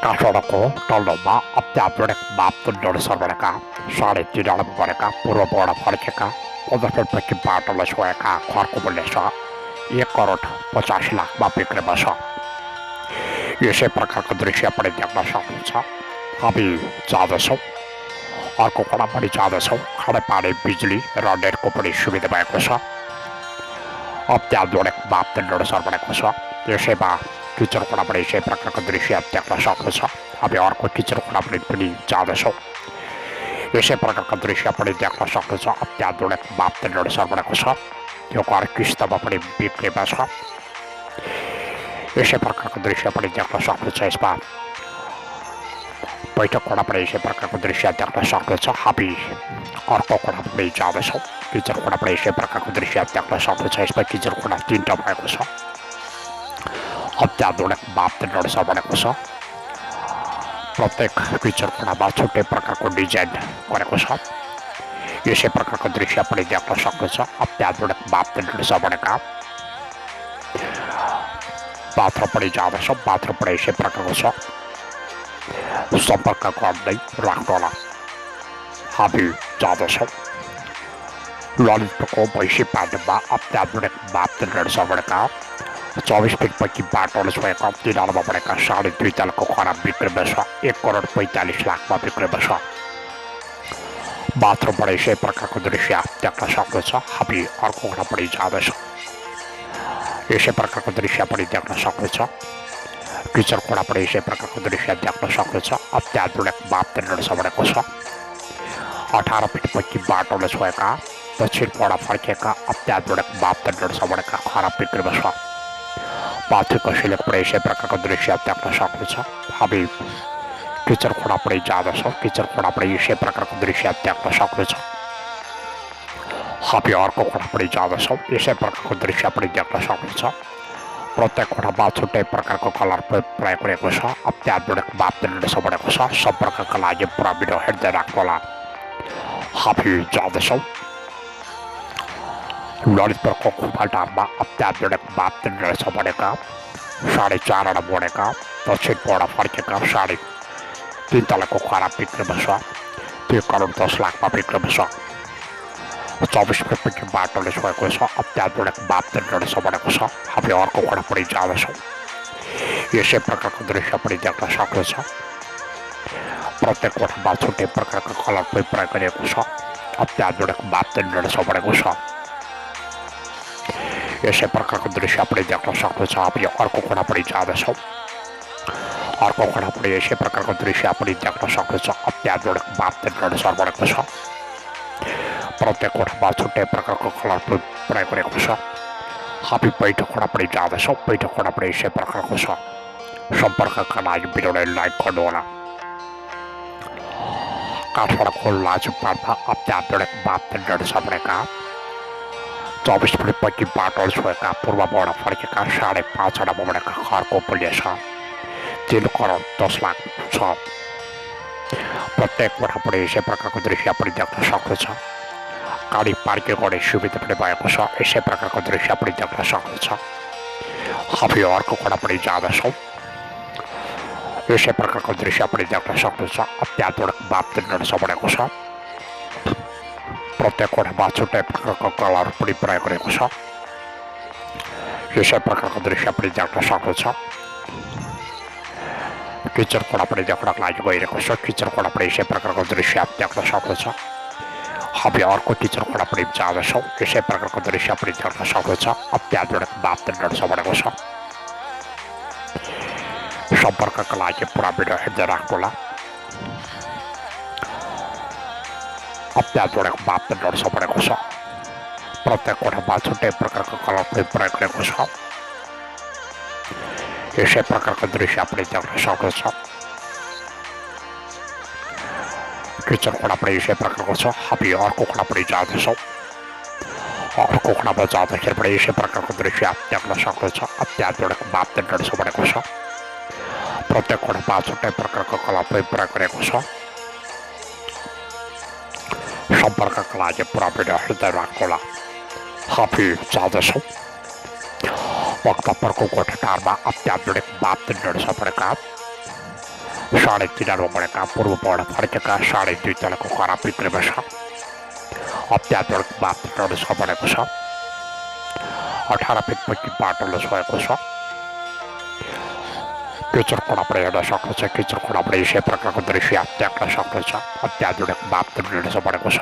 Kaszoroko tallomma apteabörek bábtudor szarvareka, sállíti dalvareka, purvabora farcseka, odafelpeki bártalasvajeka, karkobolesa, एक 50 लाख बिक्री बसा यसै प्रकारको दृश्य पनि देख्न सक्नुहुन्छ। हामी जाँदैछौँ, अर्को कडा पनि जाँदैछौँ। खानेपानी बिजुली र नेटको पनि सुविधा भएको छ। अत्याधुनिक मापदण्ड सर्वनेको छ। यसैमा किचन कडा पनि यसै प्रकारको दृश्य देख्न सक्नुहुन्छ। हामी अर्को किचन कडा पनि जाँदैछौँ। यसै प्रकारको दृश्य पनि देख्न सक्नुहुन्छ। अत्याधुनिक मापदण्ड सर्वनेको छ। यो घर किस्तामा पनि बिक्रीमा छ। यसै प्रकारको दृश्य पनि देख्न सक्नुहुन्छ। यसमा बैठक कोठा पनि यसै प्रकारको दृश्य देख्न सक्नुहुन्छ। हामी अर्को कोठा पनि जाँदैछौँ। किचन कोठा पनि यसै प्रकारको दृश्य देख्न सक्नुहुन्छ। यसमा किचन कोठा 3टा भएको छ। अत्याधुनिक मापदण्ड बनेको छ। प्रत्येक किचन कोठामा छुट्टै प्रकारको डिजाइन गरेको छ। यसै प्रकारको दृश्य पनि देख्न सक्नुहुन्छ। अत्याधुनिक मापदण्ड बनेका बाथरुम पनि जाँदैछ। बाथरुम पनि यसै प्रकारको छ। सम्पर्क गर्दै राख्नुहोला। हामी जाँदैछौँ। ललितपुरको भैँसी पाण्डेमा अत्याधुनिक मापदण्ड बनेका 24 फिटपैकी बाटोले छोएका 3 आलमा बनेका 2.5 तलको खरा बिक्रीमा छ। 1,45 लाखमा बिक्रीमा छ। बाथरुमबाट यसै प्रकारको दृश्य देख्न सक्नुहुन्छ। हामी अर्को कोठा पनि जाँदैछौँ। यसै प्रकारको दृश्य पनि देख्न सक्नुहुन्छ। किचन कोठा पनि यसै प्रकारको दृश्य देख्न सक्नुहुन्छ। अत्याधुनिक मापदण्ड बनेको छ। 18 फिटपैकी बाटोले छोएका दक्षिणबाट फर्किएका अत्याधुनिक मापदण्ड बनेका खरा बिक्रीमा छ। माथिको सिलिङ पनि यसै प्रकारको दृश्य देख्न सक्नुहुन्छ। हामी किचन कोठा पनि जाँदैछौँ। किचन कोठा पनि यसै प्रकारको दृश्य देख्न सक्नुहुन्छ। हामी अर्को कोठा पनि जाँदैछौँ। यसै प्रकारको दृश्य पनि देख्न सक्नुहुन्छ। प्रत्येक कोठामा छुट्टै प्रकारको कलर प्रयोग गरेको छ। अत्याधुनिक मापदण्ड बनेको छ। सम्पर्कका लागि पुरा भिडियो हेर्दै राख्नुहोला। हामी जाँदैछौँ। ललितपुरको खुम्बाटारमा अत्याधुनिक मापदण्ड बनेका 4.5 आना बनेका दक्षिणबाट फर्केका 3.5 तलको खरा बिक्रीमा छ। 3,10 लाखमा बिक्रीमा छ। 24 फिटपैकी बाटोले छोएको छ। अत्याधुनिक मापदण्ड बनेको छ। हामी अर्को कोठा पनि जाँदैछौँ। यसै प्रकारको दृश्य पनि देख्न सक्नुहुन्छ। प्रत्येक कोठामा छुट्टै प्रकारको कलर पनि प्रयोग गरिएको छ। अत्याधुनिक मापदण्ड बनेको छ। यसै प्रकारको दृश्य पनि देख्न सक्नुहुन्छ। हामी अर्को कोठा पनि जाँदैछौँ। अर्को कोठा पनि यसै प्रकारको दृश्य पनि देख्न सक्नुहुन्छ। अत्याधुनिक मापदण्ड बनेको छ। प्रत्येक कोठामा छुट्टै प्रकारको कलर प्रयोग गरेको छ। हामी बैठक कोठा पनि जाँदैछौँ। बैठक कोठा पनि यसै प्रकारको छ। सम्पर्कका लागि भिडियोलाई लाइक गर्नुहोला। काठमाडौँको लाजुपाडमा अत्याधुनिक मापदण्ड बनेका 24 फिटपैकी बाटो छोएका पूर्वबाट फर्केका 5.5 आना बनेका घरको मूल्य छ 3,10 लाख छ। प्रत्येक कोठा पनि यसै प्रकारको दृश्य पनि देख्न सक्नुहुन्छ। गाडी पार्किङ गर्ने सुविधा पनि भएको छ। यसै प्रकारको दृश्य पनि देख्न सक्नुहुन्छ। हामी अर्को कोठा पनि जाँदैछौँ। यसै प्रकारको दृश्य पनि देख्न सक्नुहुन्छ। अत्याधुनिक मापदण्ड बनेको छ। प्रत्येक कोठामा छुट्टै प्रकारको कलर पनि प्रयोग गरेको छ। यसै प्रकारको दृश्य पनि देख्न सक्नुहुन्छ। किचन कोठा पनि देख्नको लागि गइरहेको छ। किचन कोठा पनि यसै प्रकारको दृश्य देख्न सक्नुहुन्छ। हामी अर्को किचन कोठा पनि जाँदैछौँ। यसै प्रकारको दृश्य पनि देख्न सक्नुहुन्छ। अत्याधुनिक मापदण्ड बनेको छ। सम्पर्कका लागि पुरा भिडियो हेर्दै राख्नुहोला। अत्याधुनिक मापदण्ड बनेको छ। प्रत्येक कोठामा छुट्टै प्रकारको कलर पनि प्रयोग गरेको छ। यसै प्रकारको दृश्य पनि देख्न सक्नुहुन्छ। किचन कोठा पनि यसै प्रकारको छ। हामी अर्को कोठा पनि जाँदैछौँ। अर्को कोठामा जाँदाखेरि पनि यसै प्रकारको दृश्य देख्न सक्नुहुन्छ। अत्याधुनिक मापदण्ड बनेको छ। प्रत्येक कोठामा छुट्टै प्रकारको कलर पनि प्रयोग गरेको छ। सम्पर्कका लागि पुरा भिडियो हेर्दै राख्नुहोला। हामी जाँदैछौँ। भक्तपुरको गोठाटारमा अत्याधुनिक मापदण्ड बनेका 3.5 नंबर पूर्व पौड़ा फर्क 2.5 तलाको करा बिक्री बस अत्याधुनिक बाथरूम बनेको छ 18 फिट पछि बाटो छोएको छ किचन कोणापडे हेर्न सक्नुहुन्छ किचन कोणापडे यसै प्रकारको दृश्य देख्न सक्नुहुन्छ अत्याधुनिक बाथरूम बनेको छ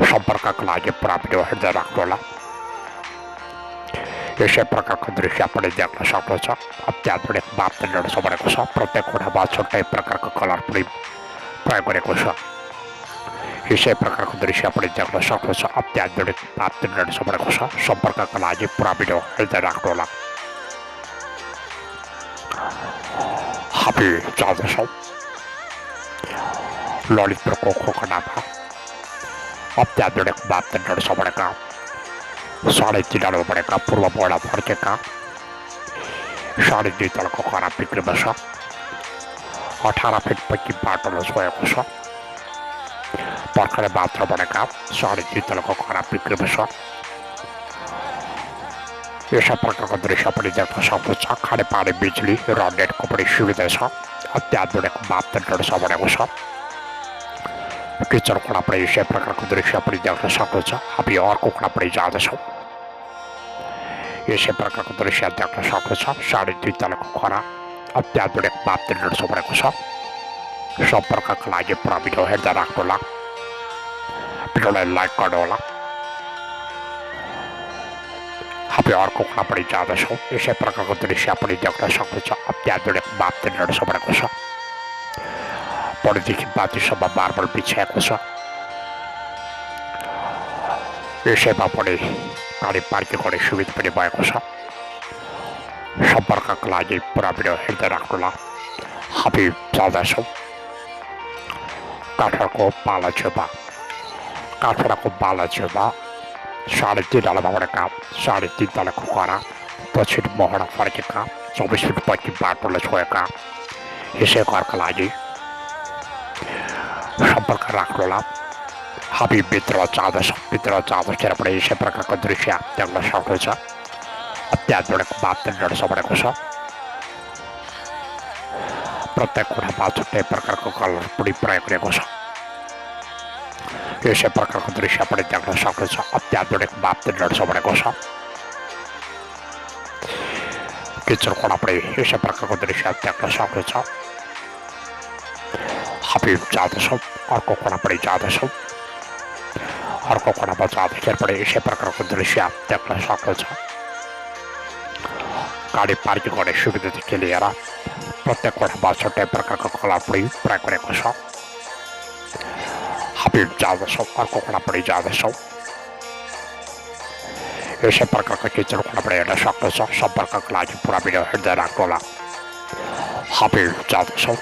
सम्पर्कका लागि पुरा भिडियो हेर्दै राख्नुहोला यसै प्रकारको दृश्य पनि देख्न सक्नुहुन्छ अत्याधुनिक बाथरूम बनेको छ प्रत्येक कोठामा छुट्टै प्रकारको कलर पनि प्रयोग गरेको छ यसै प्रकारको दृश्य पनि देख्न सक्नुहुन्छ अत्याधुनिक बाथरूम बनेको छ सम्पर्कका लागि पुरा भिडियो हेर्दै राख्नुहोला हामी जाँदैछौँ ललितपुरको खोकडामा अत्याधुनिक बाथरूम बनेका 3.5 बनेका पूर्व पौडा फर्केका 2.5 तलको करा बिक्री बस 18 फिट पछि बाटो छोएको छ पर्खरे बाथरूम बनेका 2.5 तलको करा बिक्री बस यसै प्रकारको दृश्य पनि देख्न सक्नुहुन्छ खानेपानी बिजुली र नेटको पनि सुविधा छ अत्याधुनिक बाथरूम बनेको छ किचन कोणा पनि यसै प्रकारको दृश्य पनि देख्न सक्नुहुन्छ हामी अर्को कोणा पनि जाँदैछौँ यसै प्रकारको दृश्य देख्न सक्नुहुन्छ 2.5 तलको खरा अत्याधुनिक बाथरूम बनेको छ सम्पर्कका लागि पुरा भिडियो हेर्दै राख्नुहोला भिडियोलाई लाइक गर्नुहोला हामी अर्को कोणा पनि जाँदैछौँ यसै प्रकारको दृश्य पनि देख्न सक्नुहुन्छ अत्याधुनिक बाथरूम बनेको छ बढीदेखि माथिसम्म मार्बल बिछाएको छ यसैमा पनि गाडी पार्किङ गर्ने सुविधा पनि भएको छ सम्पर्कका लागि पुरा भिडियो हेर्दै राख्नुहोला हामी जाँदैछौँ काठमाडौँको बाला छेउमा 3.5 बनेका 3.5 तलको करा दक्षिण मोहडा फर्केका 24 फिट पछि बाटोले छोएका यसै घरका लागि सम्पर्क राख्नुहोला हामी भित्र जाँदाखेरि पनि यसै प्रकारको दृश्य देख्न सक्नुहुन्छ अत्याधुनिक बाथरूम बनेको छ प्रत्येक कोठामा छुट्टै प्रकारको कलर पनि प्रयोग गरेको छ यसै प्रकारको दृश्य पनि देख्न सक्नुहुन्छ अत्याधुनिक बाथरूम बनेको छ किचन कोणा पनि यसै प्रकारको दृश्य देख्न सक्नुहुन्छ हामी जाँदैछौँ अर्को कोणा पनि जाँदैछौँ अर्को कोणामा जाँदाखेरि पनि यसै प्रकारको दृश्य देख्न सक्नुहुन्छ गाडी पार्किङ गर्ने सुविधादेखि लिएर प्रत्येक कोठामा छुट्टै प्रकारको कलर पनि प्रयोग गरेको छ हामी जाँदैछौँ अर्को कोणा पनि जाँदैछौँ यसै प्रकारको किचन कोणा पनि हेर्न सक्नुहुन्छ सम्पर्कका लागि पुरा भिडियो हेर्दै राख्नुहोला हामी जाँदैछौँ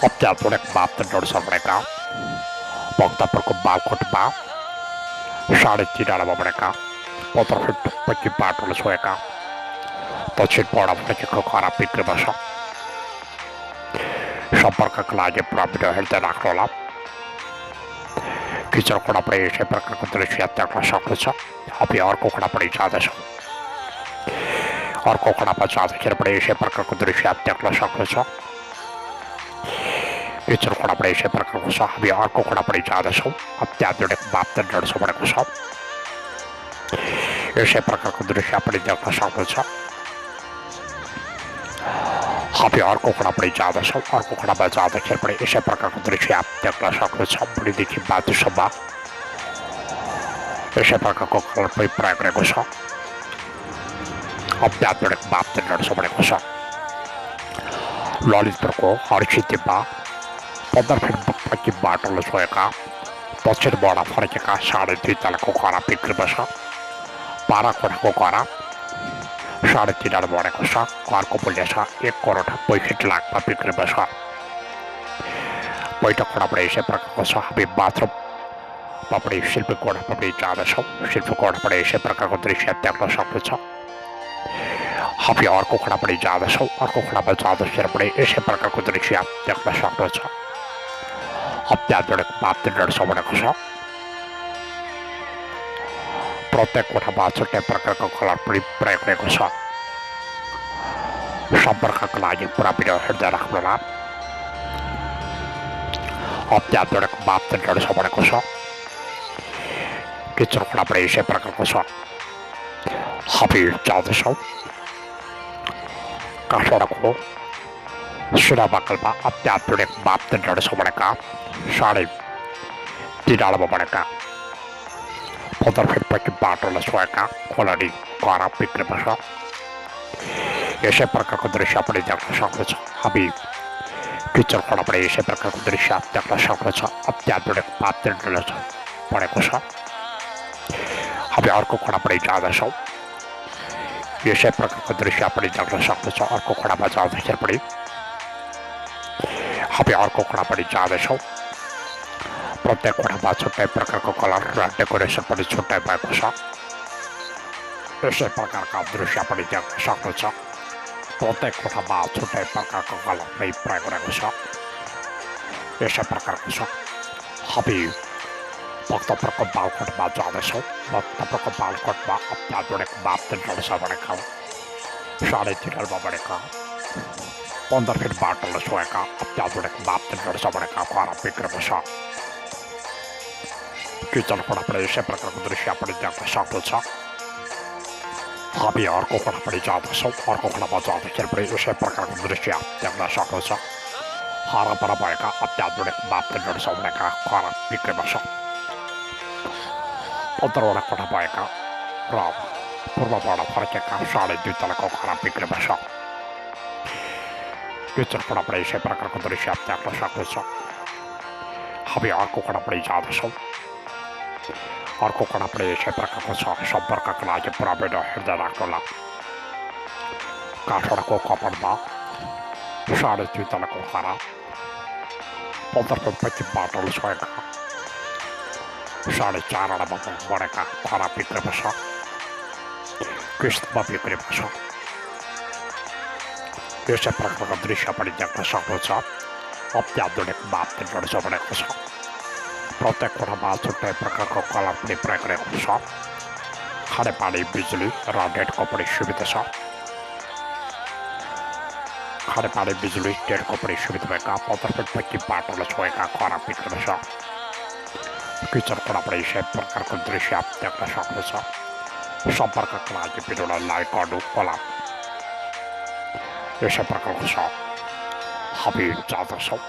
अत्याधुनिक बाथरूम बनेका भक्तपुरको बालकोटमा 3.5 बनेका 15 फिट पछि बाटोले छोएका दक्षिण पौडा फर्केको खरा बिक्री बस सम्पर्कका लागि पुरा भिडियो हेर्दै राख्नुहोला किचन कोणा पनि यसै प्रकारको दृश्य देख्न सक्नुहुन्छ हामी अर्को कोणा पनि जाँदैछौँ अर्को कोणामा जाँदाखेरि पनि यसै प्रकारको दृश्य देख्न सक्नुहुन्छ किचन कोणा पनि यसै प्रकारको छ हामी अर्को कोणा पनि जाँदैछौँ अत्याधुनिक बाथरूम बनेको छ यसै प्रकारको दृश्य पनि देख्न सक्नुहुन्छ हामी अर्को कोणा पनि जाँदैछौँ अर्को कोणामा जाँदाखेरि पनि यसै प्रकारको दृश्य देख्न सक्नुहुन्छ बढीदेखि माथिसम्म यसै प्रकारको कलर पनि प्रयोग गरेको छ अत्याधुनिक बाथरूम बनेको छ ललितपुरको हरसिद्धीमा 15 फिट पछि बाटोले छोएका दक्षिण मोहडा फर्केका 2.5 तलको करा बिक्री बस 12 कोठाको करा 3.5 बनेको छ घरको मूल्य छ 1,65 लाखमा बिक्री बस बैठक कोणा पनि यसै प्रकारको छ हामी बाथरुममा पनि शिल्पी कोणामा पनि जाँदैछौँ शिल्पी कोणा पनि यसै प्रकारको दृश्य देख्न सक्नुहुन्छ हामी अर्को कोणा पनि जाँदैछौँ अर्को कोणामा जाँदाखेरि पनि यसै प्रकारको दृश्य देख्न सक्नुहुन्छ अत्याधुनिक बाथरूम बनेको छ प्रत्येक कोठामा छुट्टै प्रकारको कलर पनि प्रयोग गरेको छ সম্পর্ককে লাগে পুরা ভিডিও হৃদয় রাখবেন 어때안되는 마음대로 서버리고서 기초로 콜라보레이 셰프라고서 합의 짜듯이 가셔라고 수라바클바 어때안되는 마음대로 서버리까 사리 디라라 버버리까 보다 휘파기 바토를 수행까 콜라리 과라 비크리면서 셰프라고들이 샤프리 장사상에서 합의 기초로 콜라보레이 셰프라고들이 샤프 장사상에서 어때안되는 마음대로 서버리고서 합의 अर्को खोडापट्टि जाँदैछौँ यसै प्रकारको दृश्य पनि देख्न सक्दछ अर्को खोडामा जाँदाखेरि पनि हामी अर्को खोडापट्टि जाँदैछौँ प्रत्येक खोडामा छुट्टै प्रकारको कलर र डेकोरेसन पनि छुट्टै भएको छ यसै प्रकारका दृश्य पनि देख्न सक्दछ प्रत्येक खोडामा छुट्टै प्रकारको कलर पनि प्रयोग गरेको छ यसै प्रकारको छ हामी भक्तपुरको बालकोटमा जाँदैछौँ भक्तपुरको बालकोटमा अत्याधुनिक मापदण्डहरू छ भनेका साढे 3 बनेका 15 फिट बाटोले छोएका अत्याधुनिक मापदण्डहरू छ भनेका खरा बिक्रीमा छ किचन खोडा पनि यसै प्रकारको दृश्य पनि देख्न सक्दछ हामी अर्को खोडा पनि जाँदैछौँ अर्को खोडामा जाँदाखेरि पनि यसै प्रकारको दृश्य देख्न सक्दछ हरपर भएका अत्याधुनिक मापदण्डहरू छ भनेका खरा बिक्रीमा छ 15वटा कोठा भएका र पूर्वबाट फर्केका साढे 2 तलाको खरा बिक्रीमा छ किचन खोडा पनि यसै प्रकारको दृश्य देख्न सक्दछ हामी अर्को खोडा पनि जाँदैछौँ अर्को खोडा पनि यसै प्रकारको छ सम्पर्कका लागि पुरा भिडियो हेर्दै राख्नुहोला काठमाडौँको कपडमा साढे 2 तलाको खरा 15 फिट बाटोले छोएका साढे 4 बनेका खरा बिक्रीमा छ किस्ममा बिक्रीमा छ यसै प्रकारको दृश्य पनि देख्न सक्नुहुन्छ अत्याधुनिक मापदण्डहरू छ भनेको छ प्रत्येक कोठामा छुट्टै प्रकारको कलर पनि प्रयोग गरेको छ खानेपानी बिजुली र नेटको पनि सुविधा छ खानेपानी बिजुली नेटको पनि सुविधा भएका 15 फिट बाटोले छोएका खरा बिक्रीमा छ किचन खोडा पनि यसै प्रकारको दृश्य देख्न सक्नुहुन्छ सम्पर्कका लागि भिडियोलाई लाइक गर्नु होला यसै प्रकारको छ हामी जाँदैछौँ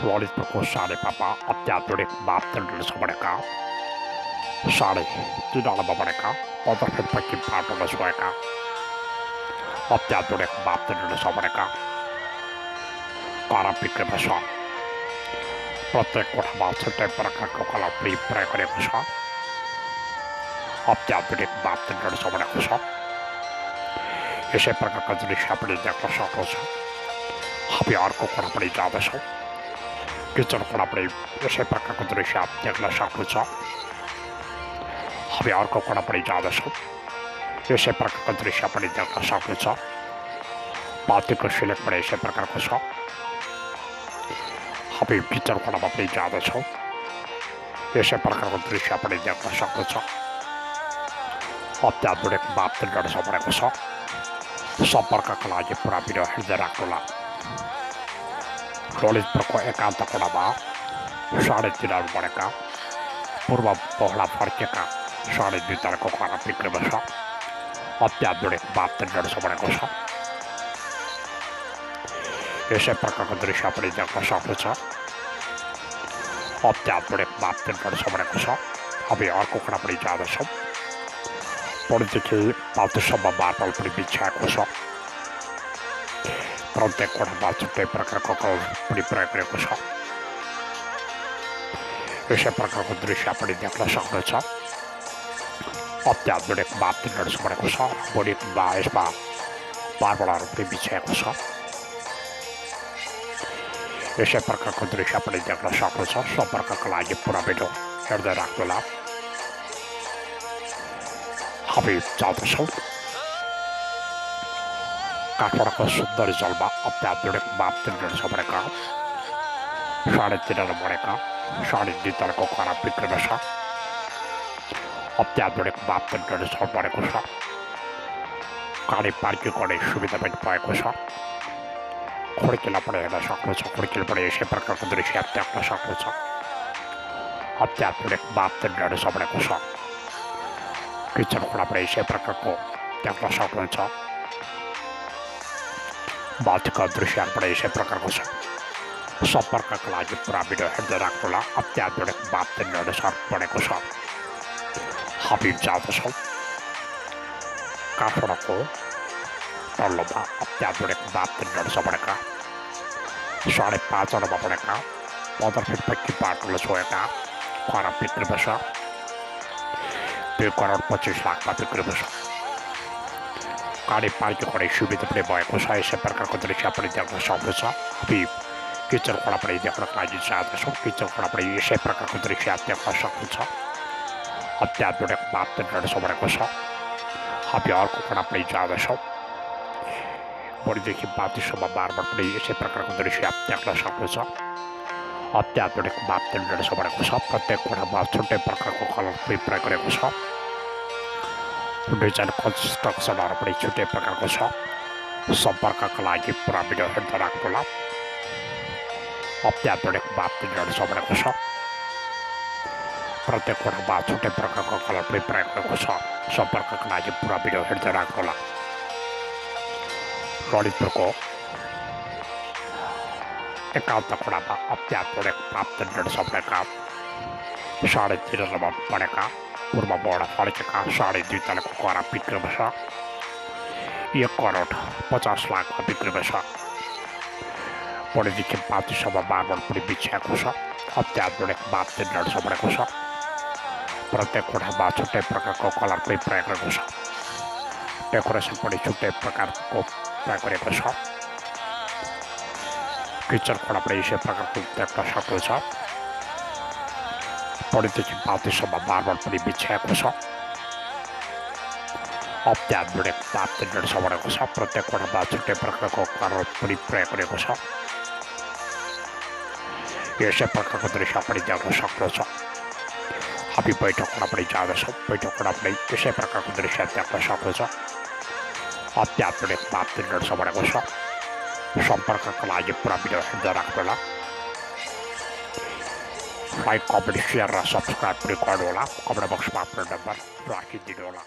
ललितपुरको साढे पापा अत्याधुनिक मापदण्डहरू छ भनेका साढे 3 बनेका 15 फिट बाटोले छोएका अत्याधुनिक मापदण्डहरू छ भनेका खरा बिक्रीमा छ प्रत्येक कोठामा छुट्टै प्रकारको कलर पनि प्रयोग गरेको छ अत्याधुनिक मापदण्डहरू छ भनेको छ यसै प्रकारको दृश्य पनि देख्न सक्नुहुन्छ हामी अर्को खोडा पनि जाँदैछौँ किचन खोडा पनि यसै प्रकारको दृश्य देख्न सक्नुहुन्छ हामी अर्को खोडा पनि जाँदैछौँ यसै प्रकारको दृश्य पनि देख्न सक्नुहुन्छ बातीको सिलेक पनि यसै प्रकारको छ हामी किचन खोडामा पनि जाँदैछौँ यसै प्रकारको दृश्य पनि देख्न सक्दछ अत्याधुनिक मापदण्डहरू छ भनेको छ सम्पर्कका लागि पुरा भिडियो हेर्दै राख्नुहोला ललितपुरको एकान्त खोडामा साढे 3 बनेका पूर्व पहला फर्केका साढे 2 तलाको खरा बिक्रीमा छ अत्याधुनिक मापदण्डहरू छ भनेको छ यसै प्रकारको दृश्य पनि देख्न सक्दछ अत्याधुनिक मापदण्डहरू छ भनेको छ हामी अर्को खोडा पनि जाँदैछौँ पढेदेखि पाउतुसम्म मार्बल पनि बिछ्याएको छ प्रत्येक खोडामा छुट्टै प्रकारको कलर पनि प्रयोग गरेको छ यसै प्रकारको दृश्य पनि देख्न सक्दछ अत्याधुनिक मापदण्डहरू छ भनेको छ बोडीमा यसमा मार्बलहरू पनि बिछ्याएको छ यसै प्रकारको दृश्य पनि देख्न सक्नुहुन्छ सम्पर्कका लागि पुरा भिडियो हेर्दै राख्नुहोला हामी जाँदैछौँ काठमाडौँको सुन्दर जलमा अत्याधुनिक मापदण्डहरू छ भनेका साढे 3 बनेका साढे 2 तलाको खरा बिक्रीमा छ अत्याधुनिक मापदण्डहरू छ भनेको छ गाडी पार्किङ गर्ने सुविधा पनि भएको छ। खिड्कीलाई पनि हेर्न सक्नुहुन्छ। खिड्कीले पनि यसै प्रकारको दृश्य देख्न सक्नुहुन्छ। अत्याधुनिक मापदण्डहरू सबैको छ। किचन खुला पनि यसै प्रकारको देख्न सक्नुहुन्छ। माथिको दृश्यहरू पनि यसै प्रकारको छ। सम्पर्कका लागि पुरा भिडियो हेर्दै राख्नुहोला। अत्याधुनिक मापदण्डहरू सब बनेको छ। हामी जाँदैछौँ काठमाडौँको तल्लोमा अत्याधुनिक मापदण्डहरू छ बनेका 5.5 बनेका 15 फिट पक्की बाटोले छोएका खराब बिक्री बस 2 करोड 25 लाखमा बिक्री बस गाडी पार्किङ गर्ने सुविधा पनि भएको छ। यसै प्रकारको दृश्य पनि देख्न सक्नुहुन्छ। हामी किचन खोला पनि देख्नको लागि जाँदैछौँ। किचन खोला पनि यसै प्रकारको दृश्य देख्न सक्नुहुन्छ। अत्याधुनिक मापदण्डहरू छ बनेको छ। हामी अर्को खोला पनि जाँदैछौँ। बढीदेखि माथिसम्म मार्बल पनि यसै प्रकारको दृश्य देख्न सक्नुहुन्छ। अत्याधुनिक मापदण्डहरू छ बनेको छ। प्रत्येक कोठामा छुट्टै प्रकारको कलर पनि प्रयोग गरेको छ। डिजाइन कन्स्ट्रक्सनहरू पनि छुट्टै प्रकारको छ। सम्पर्कका लागि पुरा भिडियो हेर्दै राख्नुहोला। अत्याधुनिक मापदण्डहरू छ बनेको छ। प्रत्येक कोठामा छुट्टै प्रकारको कलर पनि प्रयोग गरेको छ। सम्पर्कका लागि पुरा भिडियो हेर्दै राख्नुहोला। ललितपुरको एकान्त खोलामा अत्याधुनिक मापदण्डहरू छ बनेका 3.5 बनेका पूर्वबाट फर्केका 2.5 तलाको खराब बिक्री बस 1 करोड 50 लाखमा बिक्री बस बढीदेखि माथिसम्म मार्बल पनि बिछ्याएको छ। अत्याधुनिक मापदण्डहरू छ बनेको छ। प्रत्येक कोठामा छुट्टै प्रकारको कलर पनि प्रयोग गरेको छ। डेकोरेसन पनि छुट्टै प्रकारको प्रयोग गरेको छ। किचन खोला पनि यसै प्रकारको देख्न सक्नुहुन्छ। बढीदेखि माथिसम्म मार्बल पनि बिछ्याएको छ। अत्याधुनिक मापदण्डहरू छ बनेको छ। प्रत्येक कोठामा छुट्टै प्रकारको कलर पनि प्रयोग गरेको छ। यसै प्रकारको दृश्य पनि देख्न सक्नुहुन्छ। हामी बैठक खोला पनि जाँदैछौँ। बैठक खोला पनि यसै प्रकारको दृश्य देख्न सक्नुहुन्छ। अत्याधुनिक मापदण्डहरू छ बनेको छ। सम्पर्कका लागि पुरा भिडियो हेर्दै राख्नुहोला। लाइक कमेन्ट सेयर र सब्सक्राइब पनि गर्नुहोला। कमेन्ट बक्समा आफ्नो नम्बर राखिदिनु होला।